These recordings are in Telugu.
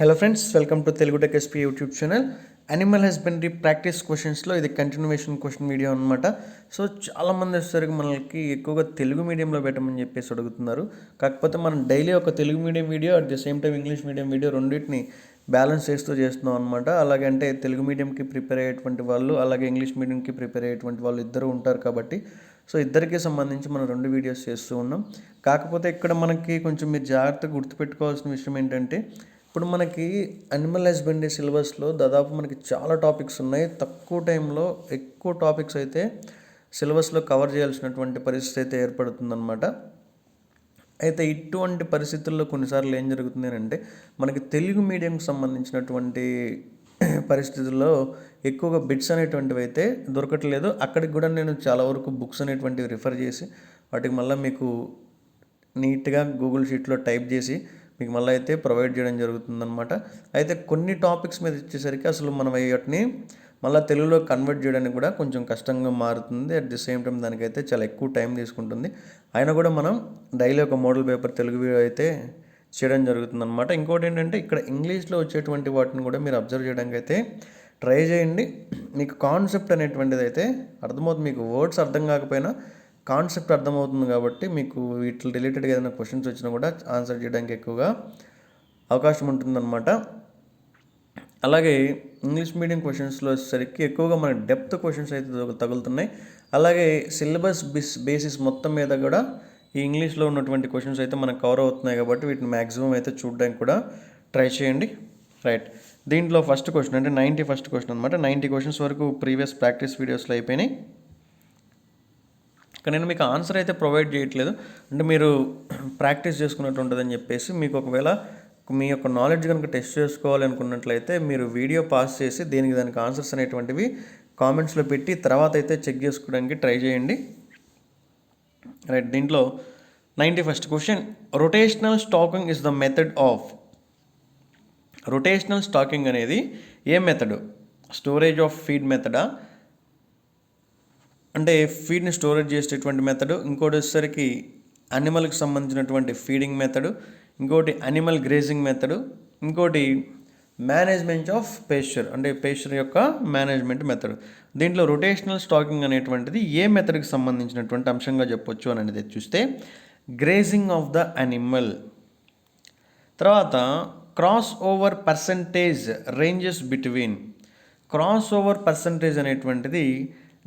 Hello friends, welcome to Telugu tech SP YouTube channel. Animal husbandry practice క్వశ్చన్స్లో ఇది కంటిన్యూవేషన్ క్వశ్చన్ వీడియో అనమాట. సో చాలామంది వచ్చేసరికి మనకి ఎక్కువగా తెలుగు మీడియంలో పెట్టమని చెప్పేసి అడుగుతున్నారు. కాకపోతే మనం డైలీ ఒక Telugu medium video at the same time English medium video రెండింటిని బ్యాలెన్స్ చేస్తున్నాం అనమాట. అలాగే అంటే తెలుగు మీడియంకి ప్రిపేర్ అయ్యేటువంటి వాళ్ళు, అలాగే ఇంగ్లీష్ మీడియంకి ప్రిపేర్ అయ్యేటువంటి వాళ్ళు ఇద్దరు ఉంటారు కాబట్టి సో ఇద్దరికి సంబంధించి మనం 2 వీడియోస్ చేస్తూ ఉన్నాం. కాకపోతే ఇక్కడ మనకి కొంచెం మీరు జాగ్రత్తగా గుర్తుపెట్టుకోవాల్సిన విషయం ఏంటంటే, ఇప్పుడు మనకి అనిమల్ హస్బెండరీ సిలబస్లో దాదాపు మనకి చాలా టాపిక్స్ ఉన్నాయి. తక్కువ టైంలో ఎక్కువ టాపిక్స్ అయితే సిలబస్లో కవర్ చేయాల్సినటువంటి పరిస్థితి అయితే ఏర్పడుతుందన్నమాట. అయితే ఇటువంటి పరిస్థితుల్లో కొన్నిసార్లు ఏం జరుగుతుంది అంటే, మనకి తెలుగు మీడియంకి సంబంధించినటువంటి పరిస్థితుల్లో ఎక్కువగా బిట్స్ అనేటువంటివి అయితే దొరకట్లేదు. అక్కడికి కూడా నేను చాలా వరకు బుక్స్ అనేటువంటివి రిఫర్ చేసి వాటికి మళ్ళీ మీకు నీట్గా గూగుల్ షీట్లో టైప్ చేసి మీకు మళ్ళీ అయితే ప్రొవైడ్ చేయడం జరుగుతుందన్నమాట. అయితే కొన్ని టాపిక్స్ మీద ఇచ్చేసరికి అసలు మనం వాటిని మళ్ళీ తెలుగులో కన్వర్ట్ చేయడానికి కూడా కొంచెం కష్టంగా మారుతుంది. అట్ ది సేమ్ టైం దానికైతే చాలా ఎక్కువ టైం తీసుకుంటుంది. అయినా కూడా మనం డైలీ ఒక మోడల్ పేపర్ తెలుగు అయితే చేయడం జరుగుతుందన్నమాట. ఇంకోటి ఏంటంటే, ఇక్కడ ఇంగ్లీష్లో వచ్చేటువంటి వాటిని కూడా మీరు అబ్జర్వ్ చేయడానికి అయితే ట్రై చేయండి. మీకు కాన్సెప్ట్ అనేటువంటిది అయితే అర్థమవుతుంది. మీకు వర్డ్స్ అర్థం కాకపోయినా కాన్సెప్ట్ అర్థమవుతుంది కాబట్టి మీకు వీటి రిలేటెడ్గా ఏదైనా క్వశ్చన్స్ వచ్చినా కూడా ఆన్సర్ చేయడానికి ఎక్కువగా అవకాశం ఉంటుందన్నమాట. అలాగే ఇంగ్లీష్ మీడియం క్వశ్చన్స్లో వచ్చేసరికి ఎక్కువగా మనకి డెప్త్ క్వశ్చన్స్ అయితే తగులుతున్నాయి. అలాగే సిలబస్ బేసిస్ మొత్తం మీద కూడా ఈ ఇంగ్లీష్లో ఉన్నటువంటి క్వశ్చన్స్ అయితే మనకు కవర్ అవుతున్నాయి కాబట్టి వీటిని మ్యాక్సిమం అయితే చూడడానికి కూడా ట్రై చేయండి. రైట్, దీంట్లో ఫస్ట్ క్వశ్చన్ అంటే 91st క్వశ్చన్ అనమాట. 90 క్వశ్చన్స్ వరకు ప్రీవియస్ ప్రాక్టీస్ వీడియోస్లో అయిపోయినాయి. ఇక్కడ నేను మీకు ఆన్సర్ అయితే ప్రొవైడ్ చేయట్లేదు, అంటే మీరు ప్రాక్టీస్ చేసుకున్నట్టు ఉంటుందని చెప్పేసి. మీకు ఒకవేళ మీ యొక్క నాలెడ్జ్ కనుక టెస్ట్ చేసుకోవాలి అనుకున్నట్లయితే మీరు వీడియో పాస్ చేసి దానికి ఆన్సర్స్ అనేటువంటివి కామెంట్స్లో పెట్టి తర్వాత అయితే చెక్ చేసుకోవడానికి ట్రై చేయండి. రైట్, దీంట్లో 91st question, rotational stocking is the method of. Rotational stocking అనేది ఏ మెథడ్? స్టోరేజ్ ఆఫ్ ఫీడ్ మెథడా, అంటే ఫీడ్ని స్టోరేజ్ చేసేటటువంటి మెథడు. ఇంకోటి వచ్చేసరికి అనిమల్కి సంబంధించినటువంటి ఫీడింగ్ మెథడు. ఇంకోటి అనిమల్ గ్రేజింగ్ మెథడు. ఇంకోటి మేనేజ్మెంట్ ఆఫ్ పేస్చర్, అంటే పేస్చర్ యొక్క మేనేజ్మెంట్ మెథడ్. దీంట్లో రొటేషనల్ స్టాకింగ్ అనేటువంటిది ఏ మెథడ్కి సంబంధించినటువంటి అంశంగా చెప్పొచ్చు అని అనేది చూస్తే గ్రేజింగ్ ఆఫ్ ద అనిమల్. తర్వాత crossover percentage ranges between. Crossover percentage అనేటువంటిది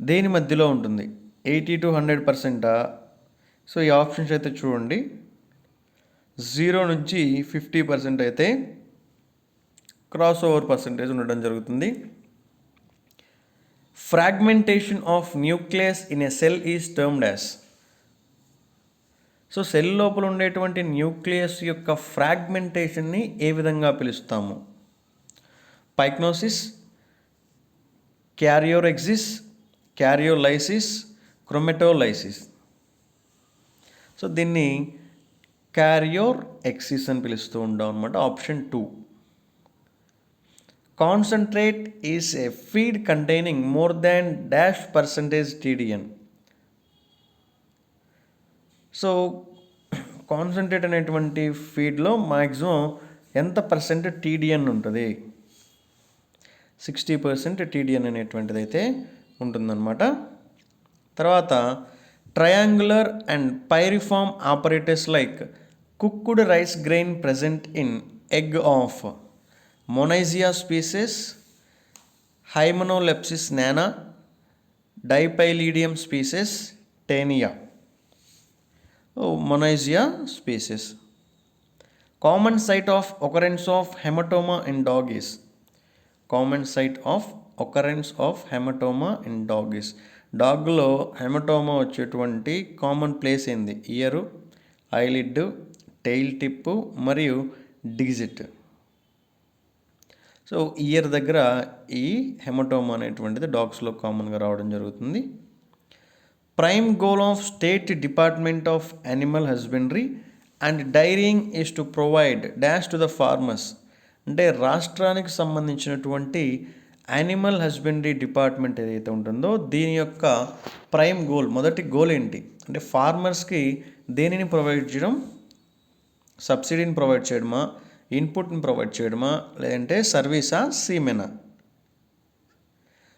దేని మధ్యలో ఉంటుంది? 80 to 100%. సో ఈ ఆప్షన్స్ అయితే చూడండి, 0 నుంచి 50% అయితే క్రాస్ ఓవర్ పర్సంటేజ్ ఉండడం జరుగుతుంది. Fragmentation of nucleus in a cell is termed as. So cell లోపల ఉండేటువంటి న్యూక్లియస్ యొక్క ఫ్రాగ్మెంటేషన్ని ఏ విధంగా పిలుస్తాము? పైక్నోసిస్, క్యారియోరెక్సిస్, క్యారియోలైసిస్, క్రోమెటోలైసిస్. సో దీన్ని క్యారియోరెక్సిస్ అని పిలుస్తూ ఉంటాం అనమాట. Option 2. Concentrate is a feed containing more than -% TDN. So concentrate అనేటువంటి ఫీడ్లో మ్యాక్సిమం ఎంత పర్సెంట్ TDN ఉంటుంది? 60% TDN అనేటువంటిది అయితే ఉంటుందన్నమాట. తర్వాత triangular and pyriform operators like cooked rice grain present in egg of Moniezia species, Hymenolepis nana, Dipylidium species, Taenia. Moniezia species. Common site of occurrence of haematoma in dog is. Common site of occurrence of haematoma in dog is. డాగ్లో హెమటోమా వచ్చేటువంటి కామన్ ప్లేస్ ఏంది? ఇయరు, ఐలిడ్, టెయిల్ టిప్పు మరియు డిజిట్. సో ఇయర్ దగ్గర ఈ హెమటోమా అనేటువంటిది డాగ్స్లో కామన్గా రావడం జరుగుతుంది. Prime goal of state department of animal husbandry and daring is to provide dash to the farmers. అంటే రాష్ట్రానికి సంబంధించినటువంటి యానిమల్ హస్బెండరీ డిపార్ట్మెంట్ ఏదైతే ఉంటుందో దీని యొక్క ప్రైమ్ గోల్, మొదటి గోల్ ఏంటి అంటే ఫార్మర్స్కి దేనిని ప్రొవైడ్ చేయడం? సబ్సిడీని ప్రొవైడ్ చేయడమా, ఇన్పుట్ని ప్రొవైడ్ చేయడమా లేదంటే సర్వీసా సీమెనా?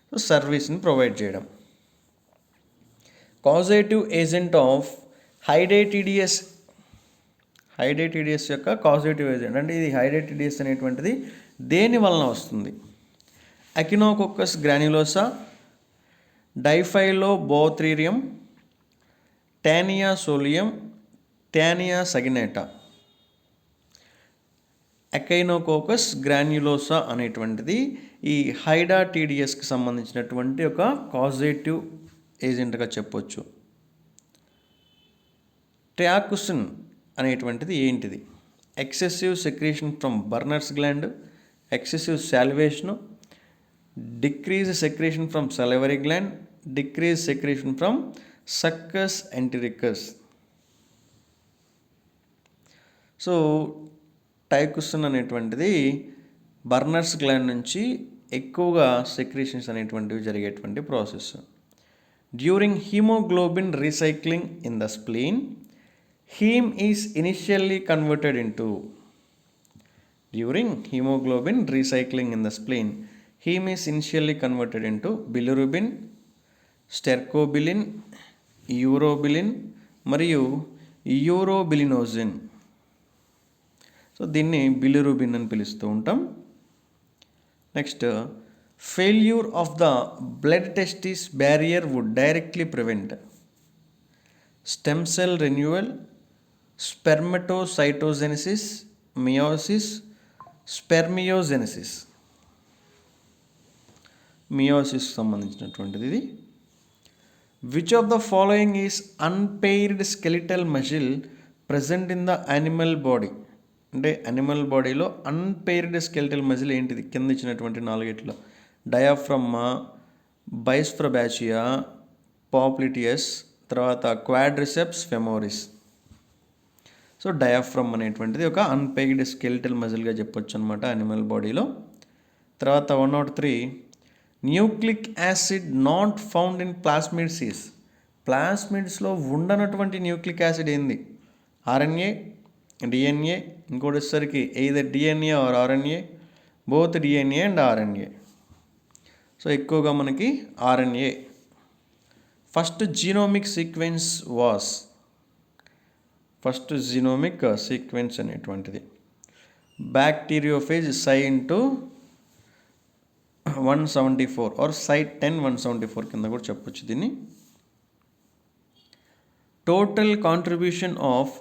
సో సర్వీస్ని ప్రొవైడ్ చేయడం. కాజేటివ్ ఏజెంట్ ఆఫ్ హైడేటిడియస్ యొక్క కాజేటివ్ ఏజెంట్ అంటే ఇది హైడేటిడియస్ అనేటువంటిది దేని వలన వస్తుంది? Echinococcus granulosa, Diphyllobothrium, Taenia solium, Taenia saginata. Echinococcus granulosa అనేటువంటిది ఈ హైడాటిడియస్కి సంబంధించినటువంటి ఒక కాజేటివ్ ఏజెంట్గా చెప్పొచ్చు. ట్రియాకుసిన్ అనేటువంటిది ఏంటిది? Excessive secretion from Brunner's gland, excessive salivation, decrease secretion from salivary gland, decrease secretion from succus entericus. So టైకుసిన్ అనేటువంటిది బర్నర్స్ గ్లాండ్ నుంచి ఎక్కువగా సెక్రీషన్స్ అనేటువంటివి జరిగేటువంటి process. During haemoglobin recycling in the spleen, haem is initially converted into. During haemoglobin recycling in the spleen, haem is initially converted into bilirubin, stercobilin, urobilin మరియు యూరోబిలినోజిన్. సో దీన్ని బిలిరుబిన్ అని పిలుస్తూ ఉంటాం. Next, failure of the blood testis barrier would directly prevent stem cell renewal, spermatocytogenesis, meiosis, spermiogenesis. Meiosis సంబంధించినటువంటిది ఇది. Which of the following is unpaired skeletal muscle present in the animal body? అంటే అనిమల్ బాడీలో అన్పెయిర్డ్ స్కెలిటల్ మజిల్ ఏంటిది? కింద ఇచ్చినటువంటి నాలుగిట్లో డయాఫ్రమ్మా, బైస్ఫ్రబాచియా, పాప్లిటియస్, తర్వాత క్వాడ్రిసెప్స్ ఫెమోరిస్. సో డయాఫ్రమ్ అనేటువంటిది ఒక అన్పెయిర్డ్ స్కెలిటల్ మజిల్గా చెప్పొచ్చు అనమాట అనిమల్ బాడీలో. తర్వాత 103, nucleic acid not found in plasmids is. ప్లాస్మిడ్స్లో ఉండనటువంటి న్యూక్లిక్ యాసిడ్ ఏంది? ఆర్ఎన్ఏ, డిఎన్ఏ, ఇంకోటి వచ్చేసరికి either DNA or RNA, both DNA and RNA. So ఎక్కువగా మనకి RNA. First genomic sequence was. First genomic sequence అనేటువంటిది bacteriophage phi into 174 or phi 10-174 కింద కూడా చెప్పొచ్చు దీన్ని. Total contribution of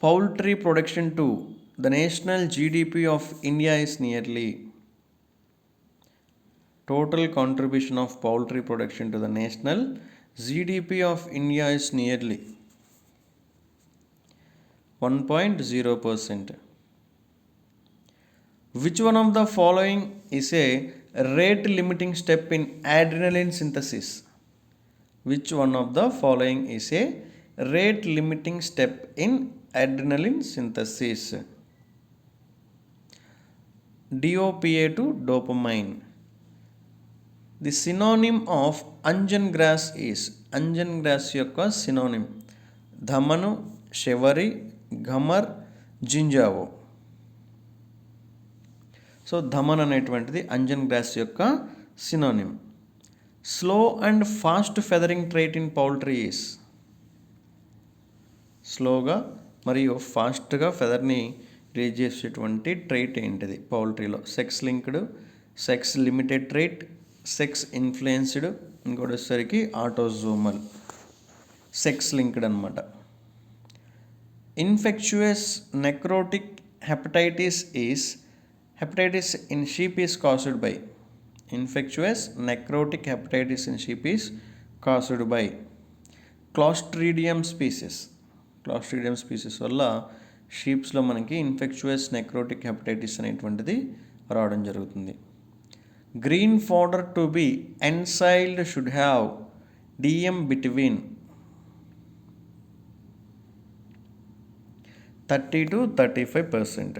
poultry production to the national GDP of India is nearly. Total contribution of poultry production to the national GDP of India is nearly 1.0%. Which one of the following is a rate limiting step in adrenaline synthesis? Which one of the following is a rate limiting step in adrenaline synthesis? DOPA to dopamine. The synonym of anjan grass is. Anjan grass యొక్క synonym ధమను, శెవరి, ఘమర్, జింజావో. సో ధమన్ అనేటువంటిది అంజన్ గ్రాస్ యొక్క synonym. Slow and fast feathering trait in poultry is. స్లోగా మరియు ఫాస్ట్గా ఫెదర్ని రిలీజ్ చేసేటువంటి ట్రైట్ ఏంటిది పౌల్ట్రీలో? Sex linked, sex limited trait, sex influenced, ఇంకోటి వచ్చేసరికి ఆటోజోమల్. సెక్స్ లింక్డ్ అనమాట. Infectious necrotic hepatitis is. Hepatitis in sheep is caused by. Infectious necrotic hepatitis in sheep is caused by Clostridium species. Clostridium species వల్ల షీప్స్లో మనకి ఇన్ఫెక్షుయస్ నెక్రోటిక్ హెపటైటిస్ అనేటువంటిది రావడం జరుగుతుంది. Green fodder to be ensiled should have DM between 30 to 35%.